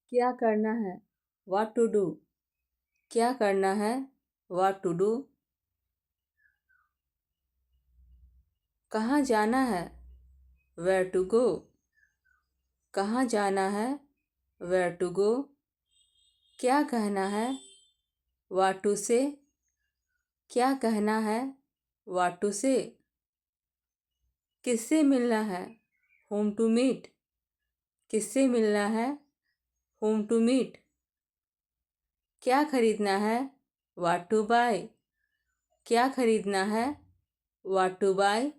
क्या करना है? What to do? क्या करना है? What to do? कहाँ जाना है? Where to go? कहाँ जाना है? Where to go? क्या कहना है? What to say? क्या कहना है? What to say? किससे मिलना है? Whom to meet? किससे मिलना है? Whom to meet? क्या खरीदना है? What to buy? क्या खरीदना है? What to buy?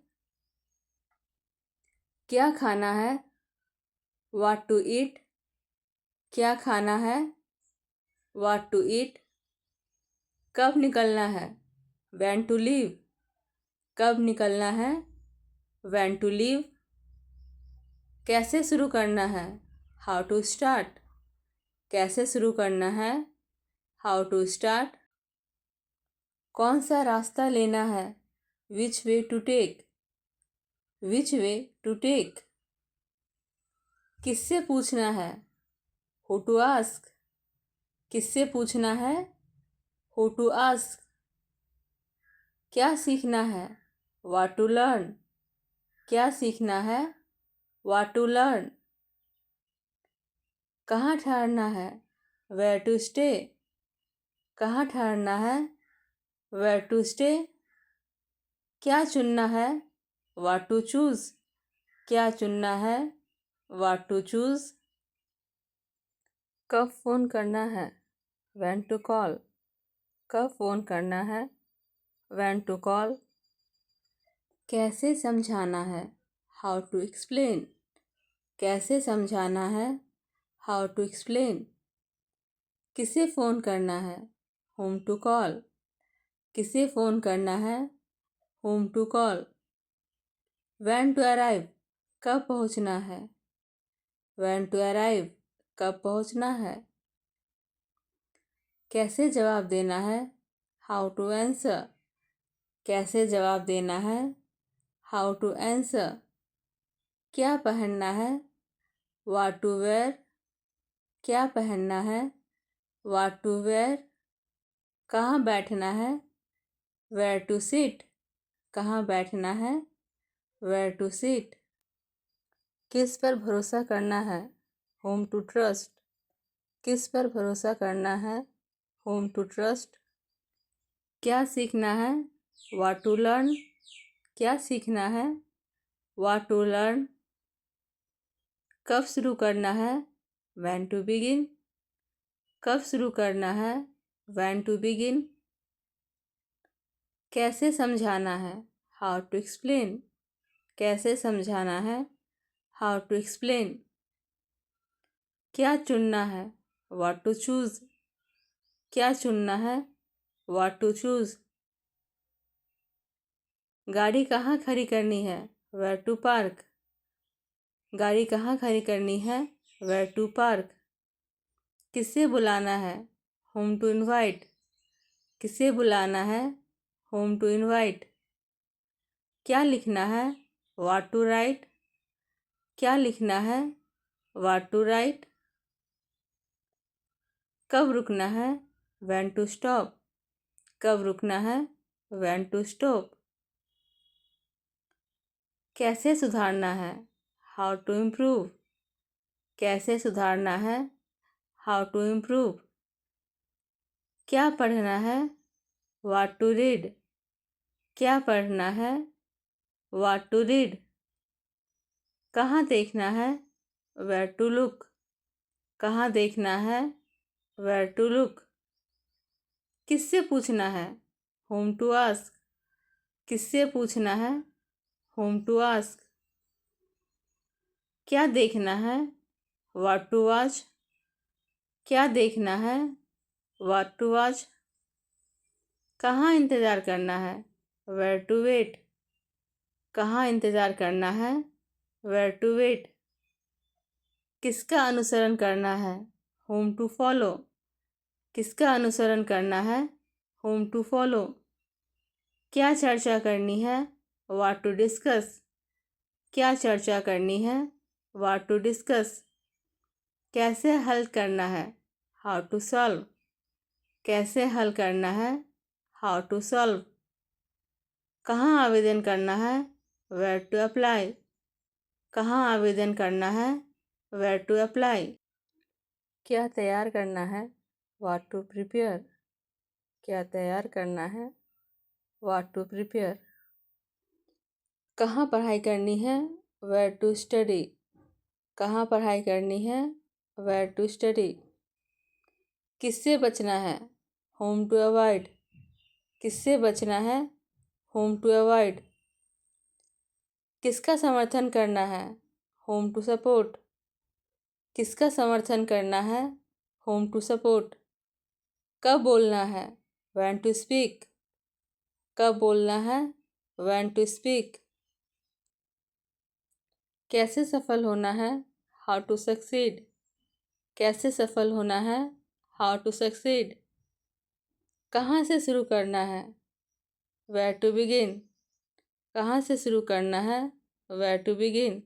क्या खाना है? What to eat? क्या खाना है? What to eat? कब निकलना है? When to leave? कब निकलना है? When to leave? कैसे शुरू करना है? How to start? कैसे शुरू करना है? How to start? कौन सा रास्ता लेना है? Which way to take? Which way to take? किससे पूछना है? Who to ask? किससे पूछना है? Who to ask? क्या सीखना है? What to learn? क्या सीखना है? What to learn? कहाँ ठहरना है? Where to stay? कहाँ ठहरना है? Where to stay? क्या चुनना है? What to choose? क्या चुनना है? What to choose? कब फ़ोन करना है? When to call? कब फ़ोन करना है? When to call? कैसे समझाना है? How to explain? कैसे समझाना है? How to explain? किसे फ़ोन करना है? Whom to call? किसे फ़ोन करना है? Whom to call? When to arrive? कब पहुंचना है? When to arrive? कब पहुंचना है? कैसे जवाब देना है? How to answer? कैसे जवाब देना है? How to answer? क्या पहनना है? What to wear? क्या पहनना है? What to wear? कहाँ बैठना है? Where to sit? कहाँ बैठना है? Where to sit? किस पर भरोसा करना है? Whom to trust? किस पर भरोसा करना है? Whom to trust? क्या सीखना है? What to learn? क्या सीखना है? What to learn? कब शुरू करना है? When to begin? कब शुरू करना है? When to begin? कैसे समझाना है? How to explain? कैसे समझाना है? How to explain? क्या चुनना है? What to choose? क्या चुनना है? What to choose? गाड़ी कहाँ खड़ी करनी है? Where to park? गाड़ी कहाँ खड़ी करनी है? Where to park? किससे बुलाना है? Whom to invite? किसे बुलाना है? Whom to invite? क्या लिखना है? What to write? क्या लिखना है? What to write? कब रुकना है? When to stop? कब रुकना है? When to stop? कैसे सुधारना है? How to improve? कैसे सुधारना है? How to improve? क्या पढ़ना है? What to read? क्या पढ़ना है? What to read? कहाँ देखना है? Where to look? कहाँ देखना है? Where to look? किससे पूछना है? Whom to ask? किससे पूछना है? Whom to ask? क्या देखना है? What to watch? क्या देखना है? What to watch? कहाँ इंतज़ार करना है? Where to wait? कहाँ इंतज़ार करना है? Where to wait? किसका अनुसरण करना है? Whom to follow? किसका अनुसरण करना है? Whom to follow? क्या चर्चा करनी है? What to discuss? क्या चर्चा करनी है? What to discuss? कैसे हल करना है, हाउ टू सॉल्व। कैसे हल करना है, हाउ टू सॉल्व। कहाँ आवेदन करना है, वेयर टू अप्लाई। कहाँ आवेदन करना है, वेयर टू अप्लाई। क्या तैयार करना है, व्हाट टू प्रिपेयर। क्या तैयार करना है, व्हाट टू प्रिपेयर। कहाँ पढ़ाई करनी है, वेयर टू स्टडी। कहाँ पढ़ाई करनी है, वेयर टू स्टडी। किससे बचना है, होम टू अवॉइड। किससे बचना है, होम टू अवॉइड। किसका समर्थन करना है, होम टू सपोर्ट। किसका समर्थन करना है, होम टू सपोर्ट। कब बोलना है, व्हेन टू स्पीक। कब बोलना है, व्हेन टू स्पीक। कैसे सफल होना है, हाउ टू सक्सीड। कैसे सफल होना है, हाउ टू सक्सीड। कहाँ से शुरू करना है, वेयर टू बिगिन। कहाँ से शुरू करना है, वेयर टू बिगिन।